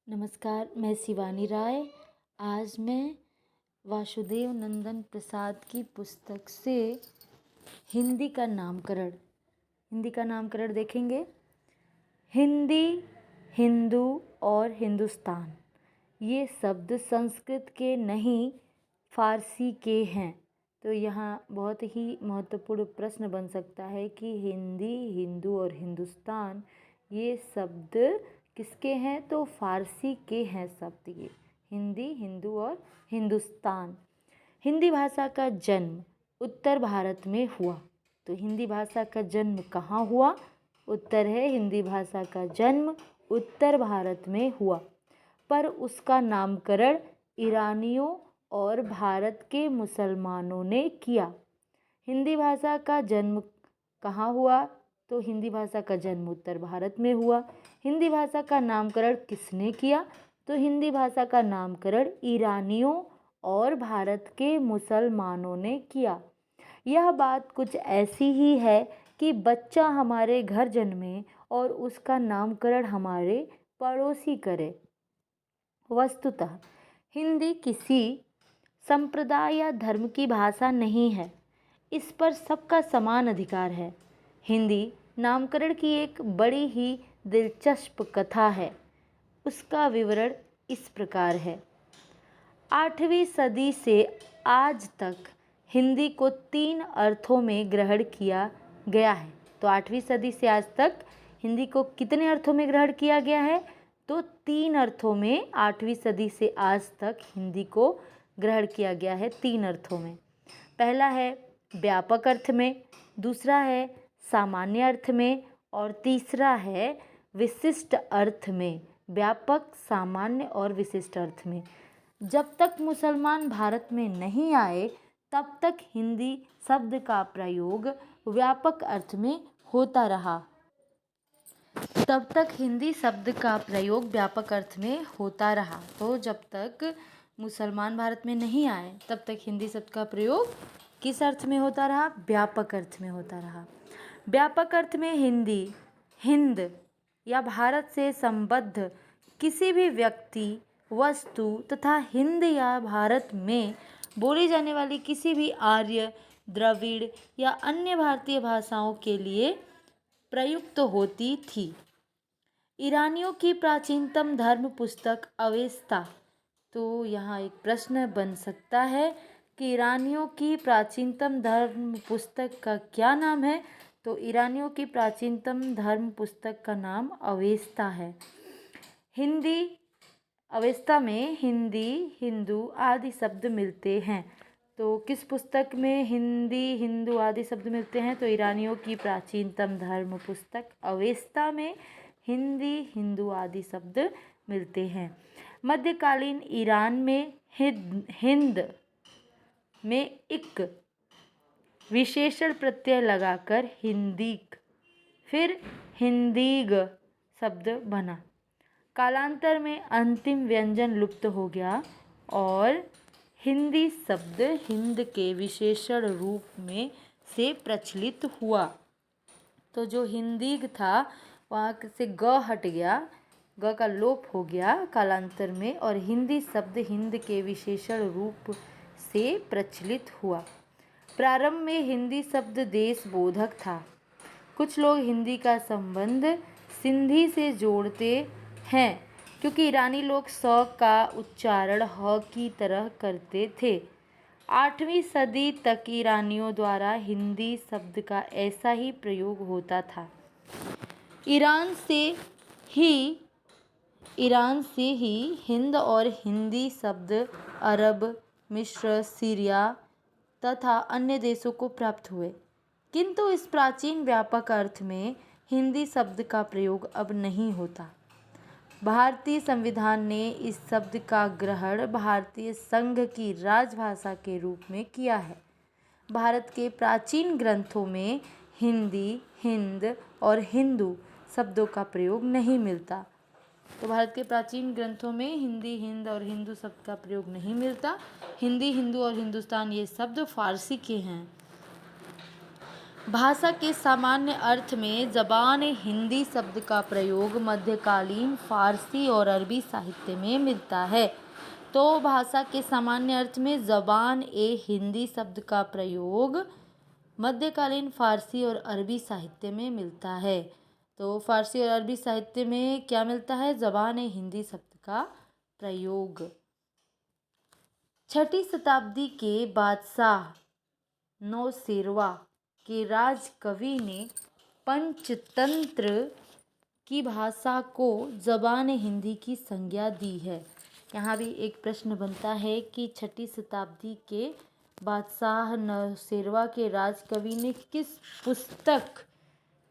नमस्कार, मैं शिवानी राय। आज मैं वासुदेव नंदन प्रसाद की पुस्तक से हिंदी का नामकरण देखेंगे। हिंदी, हिंदू और हिंदुस्तान ये शब्द संस्कृत के नहीं फारसी के हैं। तो यहाँ बहुत ही महत्वपूर्ण प्रश्न बन सकता है कि हिंदी, हिंदू और हिंदुस्तान ये शब्द किसके हैं? तो फारसी के हैं शब्द ये। हिंदी, हिंदू और हिंदुस्तान। हिंदी भाषा का जन्म उत्तर भारत में हुआ। तो हिंदी भाषा का जन्म कहाँ हुआ? उत्तर है, हिंदी भाषा का जन्म उत्तर भारत में हुआ, पर उसका नामकरण ईरानियों और भारत के मुसलमानों ने किया। हिंदी भाषा का जन्म कहाँ हुआ? तो हिंदी भाषा का जन्म उत्तर भारत में हुआ। हिंदी भाषा का नामकरण किसने किया? तो हिंदी भाषा का नामकरण ईरानियों और भारत के मुसलमानों ने किया। यह बात कुछ ऐसी ही है कि बच्चा हमारे घर जन्मे और उसका नामकरण हमारे पड़ोसी करे। वस्तुतः हिंदी किसी संप्रदाय या धर्म की भाषा नहीं है, इस पर सबका समान अधिकार है। हिंदी नामकरण की एक बड़ी ही दिलचस्प कथा है। उसका विवरण इस प्रकार है। 8वीं सदी से आज तक हिंदी को 3 अर्थों में ग्रहण किया गया है। तो 8वीं सदी से आज तक हिंदी को कितने अर्थों में ग्रहण किया गया है? तो 3 अर्थों में 8वीं सदी से आज तक हिंदी को ग्रहण किया गया है, 3 अर्थों में। पहला है व्यापक अर्थ में, दूसरा है सामान्य अर्थ में और तीसरा है विशिष्ट अर्थ में। व्यापक, सामान्य और विशिष्ट अर्थ में। जब तक मुसलमान भारत में नहीं आए तब तक हिंदी शब्द का प्रयोग व्यापक अर्थ में होता रहा। तो जब तक मुसलमान भारत में नहीं आए तब तक हिंदी शब्द का प्रयोग किस अर्थ में होता रहा? व्यापक अर्थ में होता रहा। व्यापक अर्थ में हिंदी, हिंद या भारत से संबद्ध किसी भी व्यक्ति, वस्तु तथा हिंद या भारत में बोली जाने वाली किसी भी आर्य, द्रविड़ या अन्य भारतीय भाषाओं के लिए प्रयुक्त होती थी। ईरानियों की प्राचीनतम धर्म पुस्तक अवेस्ता। तो यहाँ एक प्रश्न बन सकता है कि ईरानियों की प्राचीनतम धर्म पुस्तक का क्या नाम है? तो ईरानियों की प्राचीनतम धर्म पुस्तक का नाम अवेस्ता है। अवेस्ता में हिंदी, हिंदू आदि शब्द मिलते हैं। तो किस पुस्तक में हिंदी, हिंदू आदि शब्द मिलते हैं? तो ईरानियों की प्राचीनतम धर्म पुस्तक अवेस्ता में हिंदी, हिंदू आदि शब्द मिलते हैं। मध्यकालीन ईरान में हिंद में इक विशेषण प्रत्यय लगाकर हिंदीक, फिर हिंदीग शब्द बना। कालांतर में अंतिम व्यंजन लुप्त हो गया और हिंदी शब्द हिंद के विशेषण रूप में से प्रचलित हुआ। तो जो हिंदीग था वहाँ से ग हट गया, ग का लोप हो गया कालांतर में, और हिंदी शब्द हिंद के विशेषण रूप से प्रचलित हुआ। प्रारंभ में हिंदी शब्द देशबोधक था। कुछ लोग हिंदी का संबंध सिंधी से जोड़ते हैं क्योंकि ईरानी लोग स का उच्चारण ह की तरह करते थे। 8वीं सदी तक ईरानियों द्वारा हिंदी शब्द का ऐसा ही प्रयोग होता था। ईरान से ही हिंद और हिंदी शब्द अरब, मिस्र, सीरिया तथा अन्य देशों को प्राप्त हुए, किंतु इस प्राचीन व्यापक अर्थ में हिंदी शब्द का प्रयोग अब नहीं होता। भारतीय संविधान ने इस शब्द का ग्रहण भारतीय संघ की राजभाषा के रूप में किया है। भारत के प्राचीन ग्रंथों में हिंदी, हिंद और हिंदू शब्दों का प्रयोग नहीं मिलता। तो भारत के प्राचीन ग्रंथों में हिंदी, हिंद और हिंदू शब्द का प्रयोग नहीं मिलता। हिंदी, हिंदू और हिंदुस्तान ये शब्द फारसी के हैं। भाषा के सामान्य अर्थ में ज़बान हिंदी शब्द का प्रयोग मध्यकालीन फारसी और अरबी साहित्य में मिलता है। तो भाषा के सामान्य अर्थ में ज़बान हिंदी शब्द का प्रयोग मध्यकालीन फारसी और अरबी साहित्य में मिलता है। तो फारसी और अरबी साहित्य में क्या मिलता है? ज़बान हिंदी शब्द का प्रयोग। 6ठी शताब्दी के बादशाह नौशेरवा के राज कवि ने पंचतंत्र की भाषा को ज़बान हिंदी की संज्ञा दी है। यहाँ भी एक प्रश्न बनता है कि 6ठी शताब्दी के बादशाह नौशेरवा के राज कवि ने किस पुस्तक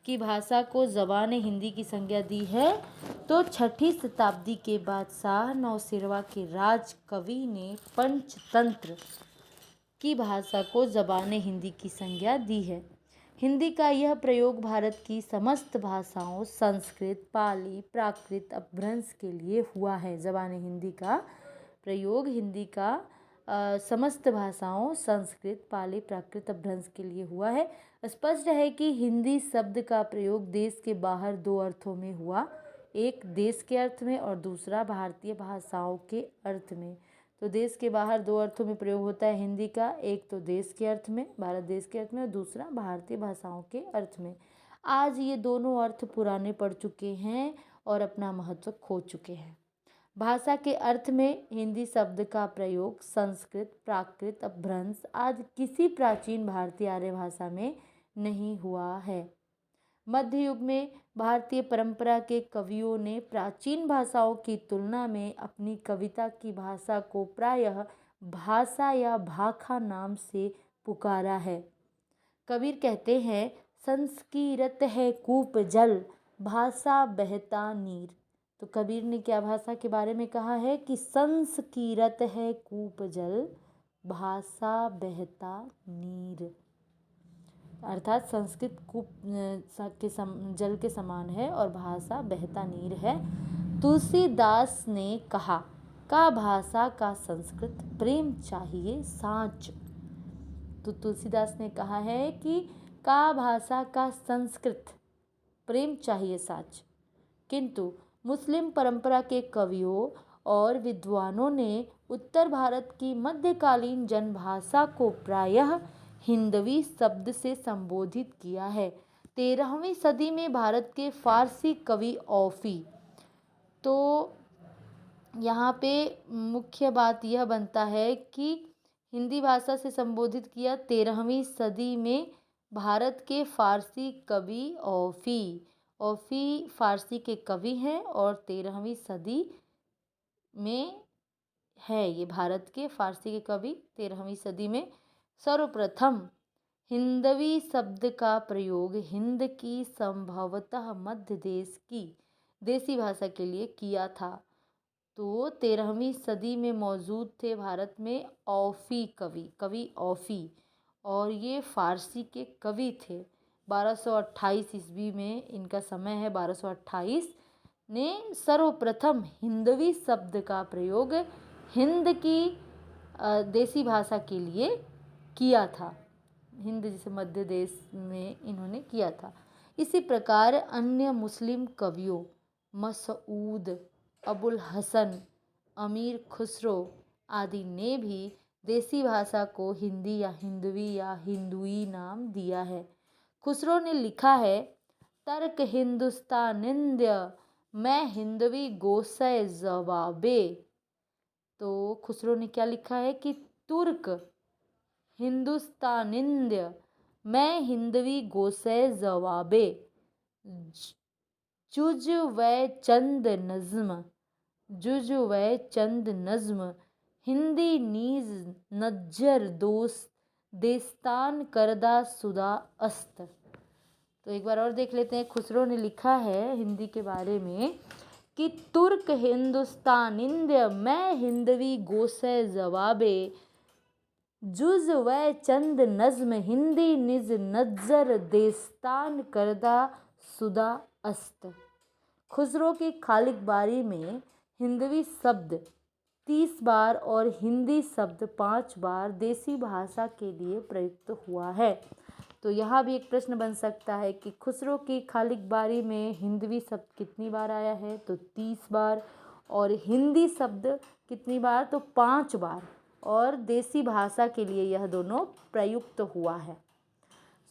की भाषा को ज़बान हिंदी की संज्ञा दी है? तो 6ठी शताब्दी के बादशाह नौशेरवा के राज कवि ने पंचतंत्र की भाषा को ज़बान हिंदी की संज्ञा दी है। हिंदी का यह प्रयोग भारत की समस्त भाषाओं संस्कृत, पाली, प्राकृत, अपभ्रंश के लिए हुआ है। ज़बान हिंदी का प्रयोग हिंदी का समस्त भाषाओं संस्कृत, पाली, प्राकृत, अपभ्रंश के लिए हुआ है। स्पष्ट है कि हिंदी शब्द का प्रयोग देश के बाहर दो अर्थों में हुआ, एक देश के अर्थ में और दूसरा भारतीय भाषाओं के अर्थ में। तो देश के बाहर दो अर्थों में प्रयोग होता है हिंदी का, एक तो देश के अर्थ में, भारत देश के अर्थ में, और दूसरा भारतीय भाषाओं के अर्थ में। आज ये दोनों अर्थ पुराने पड़ चुके हैं और अपना महत्व खो चुके हैं। भाषा के अर्थ में हिंदी शब्द का प्रयोग संस्कृत, प्राकृत, अपभ्रंश आदि किसी प्राचीन भारतीय आर्य भाषा में नहीं हुआ है। मध्य युग में भारतीय परंपरा के कवियों ने प्राचीन भाषाओं की तुलना में अपनी कविता की भाषा को प्रायः भाषा या भाखा नाम से पुकारा है। कबीर कहते हैं, संस्कीरत है कूप जल, भाषा बहता नीर। तो कबीर ने क्या भाषा के बारे में कहा है कि संस्कीरत है कूप जल, भाषा बहता नीर। अर्थात संस्कृत कूप के जल के समान है और भाषा बहता नीर है। तुलसीदास ने कहा, का भाषा का संस्कृत प्रेम चाहिए साँच। तो तुलसीदास ने कहा है कि का भाषा का संस्कृत प्रेम चाहिए साँच। किंतु मुस्लिम परंपरा के कवियों और विद्वानों ने उत्तर भारत की मध्यकालीन जनभाषा को प्रायः हिंदवी शब्द से संबोधित किया है। 13वीं सदी में भारत के फारसी कवि औफी, तो यहाँ पे मुख्य बात यह बनता है कि हिंदी भाषा से संबोधित किया 13वीं सदी में भारत के फारसी कवि औफी फारसी के कवि हैं और 13वीं सदी में है ये भारत के फारसी के कवि। 13वीं सदी में सर्वप्रथम हिंदवी शब्द का प्रयोग हिंद की संभवतः मध्य देश की देसी भाषा के लिए किया था। तो 13वीं सदी में मौजूद थे भारत में औफी कवि औफी, और ये फारसी के कवि थे। 1228 ईस्वी में इनका समय है, 1228 ने सर्वप्रथम हिंदवी शब्द का प्रयोग हिंद की देसी भाषा के लिए किया था। हिंद जैसे मध्य देश में इन्होंने किया था। इसी प्रकार अन्य मुस्लिम कवियों मसऊद, अबुल हसन, अमीर खुसरो आदि ने भी देसी भाषा को हिंदी या हिंदवी या हिंदुई नाम दिया है। खुसरो ने लिखा है, तर्क हिंदुस्तानिंद्य मैं हिंदवी गोसै जवाबे। तो खुसरो ने क्या लिखा है कि तुर्क हिंदुस्तानिंद्य मैं हिंदवी गोसै जवाबे, जुज व चंद नज्म हिंदी नीज नज्जर दोस्त देस्तान करदा सुदा अस्त। तो एक बार और देख लेते हैं। खुसरो ने लिखा है हिंदी के बारे में कि तुर्क हिंदुस्तानिंद्य मैं हिंदवी गोसै जवाबे, जुज व चंद नज्म हिंदी निज नज्जर देस्तान करदा सुदा अस्त। खुसरो की खालिक बारी में हिंदवी शब्द 30 बार और हिंदी शब्द 5 बार देसी भाषा के लिए प्रयुक्त हुआ है। तो यहाँ भी एक प्रश्न बन सकता है कि खुसरो की खालिक बारी में हिंदवी शब्द कितनी बार आया है, तो 30 बार, और हिंदी शब्द कितनी बार, तो 5 बार, और देसी भाषा के लिए यह दोनों प्रयुक्त हुआ है।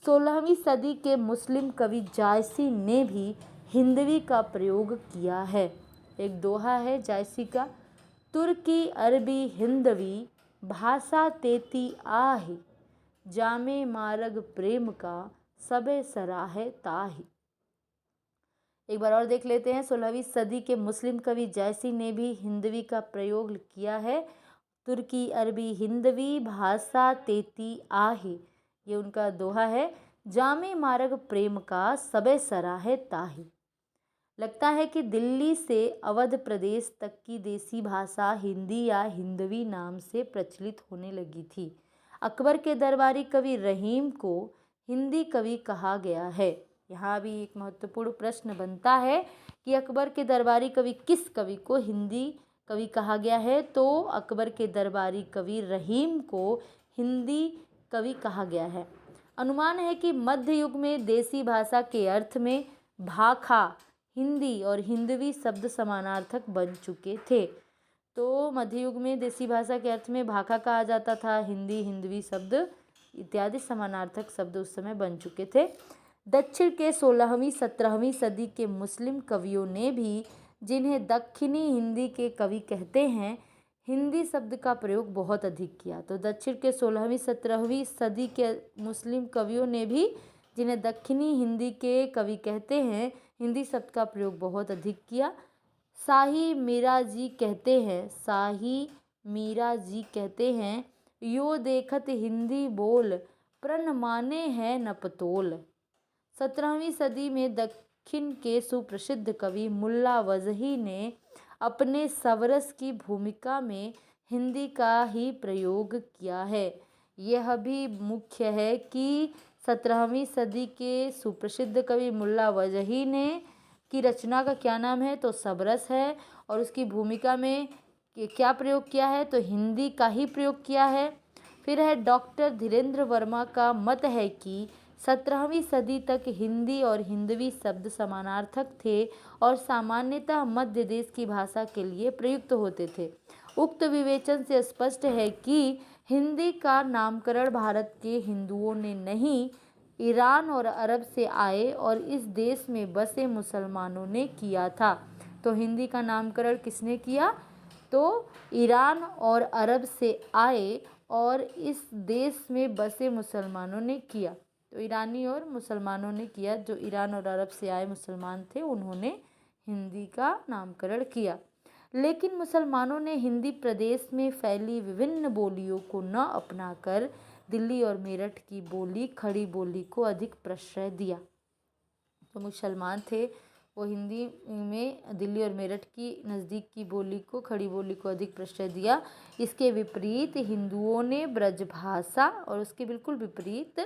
16वीं सदी के मुस्लिम कवि जायसी ने भी हिंदवी का प्रयोग किया है। एक दोहा है जायसी का, तुर्की अरबी हिंदवी भाषा तेती आही, जामे मार्ग प्रेम का सबे सराहे ताही। एक बार और देख लेते हैं। 16वीं सदी के मुस्लिम कवि जायसी ने भी हिंदवी का प्रयोग किया है। तुर्की अरबी हिंदवी भाषा तेती आही, ये उनका दोहा है। जामे मार्ग प्रेम का सबे सराहे ताही। लगता है कि दिल्ली से अवध प्रदेश तक की देसी भाषा हिंदी या हिंदवी नाम से प्रचलित होने लगी थी। अकबर के दरबारी कवि रहीम को हिंदी कवि कहा गया है। यहाँ भी एक महत्वपूर्ण प्रश्न बनता है कि अकबर के दरबारी कवि किस कवि को हिंदी कवि कहा गया है, तो अकबर के दरबारी कवि रहीम को हिंदी कवि कहा गया है। अनुमान है कि मध्य युग में देसी भाषा के अर्थ में भाखा हिंदी और हिंदवी शब्द समानार्थक बन चुके थे। तो मध्य युग में देसी भाषा के अर्थ में भाखा कहा जाता था, हिंदी हिंदवी शब्द इत्यादि समानार्थक शब्द उस समय बन चुके थे। दक्षिण के 16वीं 17वीं सदी के मुस्लिम कवियों ने भी, जिन्हें दक्षिणी हिंदी के कवि कहते हैं, हिंदी शब्द का प्रयोग बहुत अधिक किया। तो दक्षिण के 16वीं 17वीं सदी के मुस्लिम कवियों ने भी, जिन्हें दक्षिणी हिंदी के कवि कहते हैं, हिंदी शब्द का प्रयोग बहुत अधिक किया। शाही मीरा जी कहते हैं, यो देखत हिंदी बोल प्रण माने है न पतोल। 17वीं सदी में दक्षिण के सुप्रसिद्ध कवि मुल्ला वजही ने अपने सवरस की भूमिका में हिंदी का ही प्रयोग किया है। यह भी मुख्य है कि 17वीं सदी के सुप्रसिद्ध कवि मुल्ला वजही ने की रचना का क्या नाम है, तो सवरस है, और उसकी भूमिका में क्या प्रयोग किया है, तो हिंदी का ही प्रयोग किया है। फिर है डॉक्टर धीरेन्द्र वर्मा का मत है कि 17वीं सदी तक हिंदी और हिंदवी शब्द समानार्थक थे और सामान्यतः मध्य देश की भाषा के लिए प्रयुक्त होते थे। उक्त विवेचन से स्पष्ट है कि हिंदी का नामकरण भारत के हिंदुओं ने नहीं, ईरान और अरब से आए और इस देश में बसे मुसलमानों ने किया था। तो हिंदी का नामकरण किसने किया, तो ईरान और अरब से आए और इस देश में बसे मुसलमानों ने किया। तो ईरानी और मुसलमानों ने किया, जो ईरान और अरब से आए मुसलमान थे उन्होंने हिंदी का नामकरण किया। लेकिन मुसलमानों ने हिंदी प्रदेश में फैली विभिन्न बोलियों को न अपनाकर दिल्ली और मेरठ की बोली खड़ी बोली को अधिक प्रश्रय दिया। तो मुसलमान थे वो हिंदी में दिल्ली और मेरठ की नज़दीक की बोली को, खड़ी बोली को अधिक प्रश्रय दिया। इसके विपरीत हिंदुओं ने ब्रजभाषा, और उसके बिल्कुल विपरीत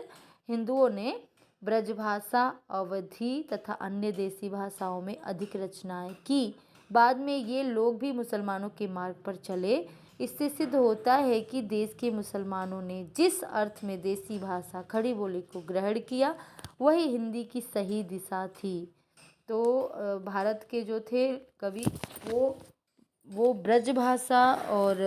हिंदुओं ने ब्रजभाषा, अवधी तथा अन्य देसी भाषाओं में अधिक रचनाएं की। बाद में ये लोग भी मुसलमानों के मार्ग पर चले। इससे सिद्ध होता है कि देश के मुसलमानों ने जिस अर्थ में देसी भाषा, खड़ी बोली को ग्रहण किया, वही हिंदी की सही दिशा थी। तो भारत के जो थे कवि वो ब्रजभाषा और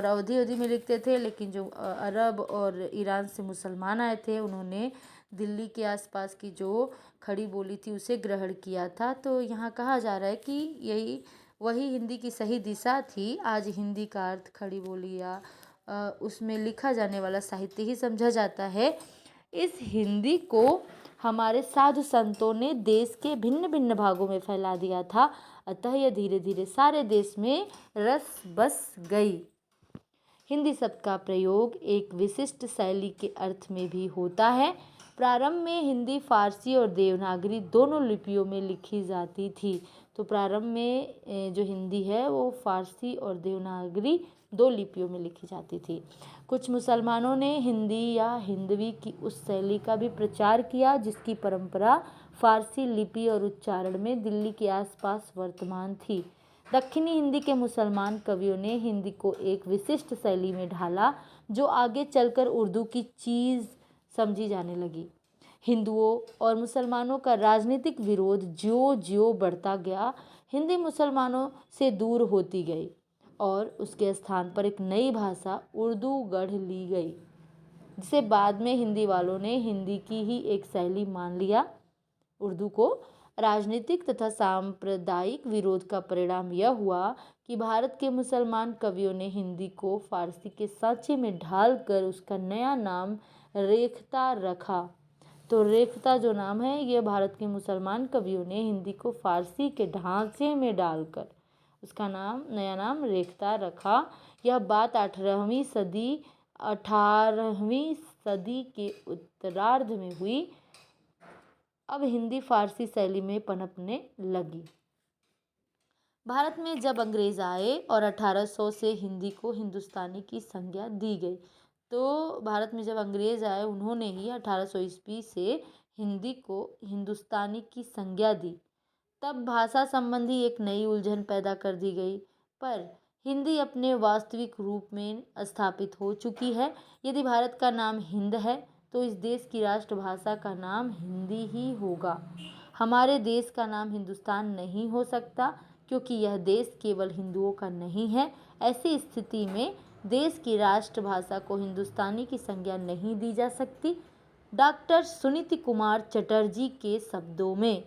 अवधी में लिखते थे, लेकिन जो अरब और ईरान से मुसलमान आए थे उन्होंने दिल्ली के आसपास की जो खड़ी बोली थी उसे ग्रहण किया था। तो यहाँ कहा जा रहा है कि वही हिंदी की सही दिशा थी। आज हिंदी का अर्थ खड़ी बोली या उसमें लिखा जाने वाला साहित्य ही समझा जाता है। इस हिंदी को हमारे साधु संतों ने देश के भिन्न भिन्न भागों में फैला दिया था, अतः यह धीरे धीरे सारे देश में रस बस गई। हिंदी शब्द का प्रयोग एक विशिष्ट शैली के अर्थ में भी होता है। प्रारंभ में हिंदी फारसी और देवनागरी दोनों लिपियों में लिखी जाती थी। तो प्रारंभ में जो हिंदी है वो फारसी और देवनागरी 2 लिपियों में लिखी जाती थी। कुछ मुसलमानों ने हिंदी या हिंदवी की उस शैली का भी प्रचार किया जिसकी परंपरा फारसी लिपि और उच्चारण में दिल्ली के आसपास वर्तमान थी। दक्षिणी हिंदी के मुसलमान कवियों ने हिंदी को एक विशिष्ट शैली में ढाला, जो आगे चलकर उर्दू की चीज़ समझी जाने लगी। हिंदुओं और मुसलमानों का राजनीतिक विरोध ज्यों ज्यों बढ़ता गया, हिंदी मुसलमानों से दूर होती गई और उसके स्थान पर एक नई भाषा उर्दू गढ़ ली गई, जिसे बाद में हिंदी वालों ने हिंदी की ही एक शैली मान लिया। उर्दू को राजनीतिक तथा सांप्रदायिक विरोध का परिणाम यह हुआ कि भारत के मुसलमान कवियों ने हिंदी को फारसी के सांचे में ढालकर उसका नया नाम रेखता रखा। तो रेखता जो नाम है, ये भारत के मुसलमान कवियों ने हिंदी को फारसी के ढांचे में डालकर उसका नया नाम रेखता रखा। यह बात 18वीं सदी के उत्तरार्ध में हुई। अब हिंदी फारसी शैली में पनपने लगी। भारत में जब अंग्रेज आए और 1800 से हिंदी को हिंदुस्तानी की संज्ञा दी गई, तो भारत में जब अंग्रेज आए उन्होंने ही 1800 ईस्वी से हिंदी को हिंदुस्तानी की संज्ञा दी। तब भाषा संबंधी एक नई उलझन पैदा कर दी गई, पर हिंदी अपने वास्तविक रूप में स्थापित हो चुकी है। यदि भारत का नाम हिंद है तो इस देश की राष्ट्रभाषा का नाम हिंदी ही होगा। हमारे देश का नाम हिंदुस्तान नहीं हो सकता, क्योंकि यह देश केवल हिंदुओं का नहीं है। ऐसी स्थिति में देश की राष्ट्रभाषा को हिंदुस्तानी की संज्ञा नहीं दी जा सकती। डॉक्टर सुनीति कुमार चटर्जी के शब्दों में,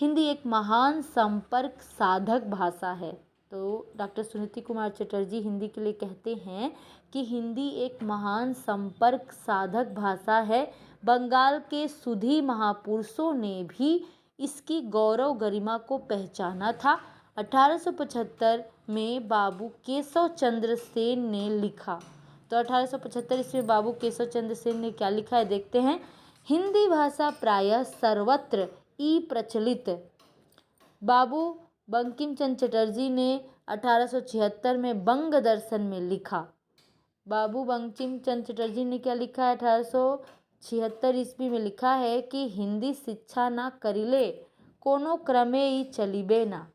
हिंदी एक महान संपर्क साधक भाषा है। तो डॉक्टर सुनीति कुमार चटर्जी हिंदी के लिए कहते हैं कि हिंदी एक महान संपर्क साधक भाषा है। बंगाल के सुधी महापुरुषों ने भी इसकी गौरव गरिमा को पहचाना था। 1875 में बाबू केशव चंद्र सेन ने लिखा। तो 1875 ईस्वी में बाबू केशव चंद्र सेन ने क्या लिखा है, देखते हैं। हिंदी भाषा प्रायः सर्वत्र प्रचलित। बाबू बंकिम चंद्र चटर्जी ने 1876 में बंग दर्शन में लिखा। बाबू बंकिम चंद्र चटर्जी ने क्या लिखा है, 1876 ईस्वी में लिखा है कि हिंदी शिक्षा ना करिले कोनो क्रमे ई चलिबे ना।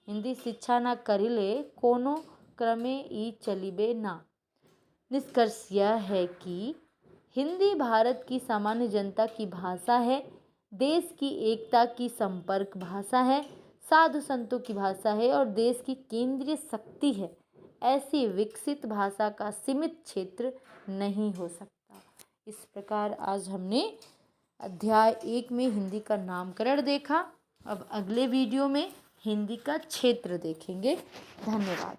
हिंदी शिक्षा ना करिले कोनो क्रमे ई चलिबे ना। निष्कर्ष यह है कि हिंदी भारत की सामान्य जनता की भाषा है, देश की एकता की संपर्क भाषा है, साधु संतों की भाषा है और देश की केंद्रीय शक्ति है। ऐसी विकसित भाषा का सीमित क्षेत्र नहीं हो सकता। इस प्रकार आज हमने अध्याय 1 में हिंदी का नामकरण देखा। अब अगले वीडियो में हिंदी का क्षेत्र देखेंगे। धन्यवाद।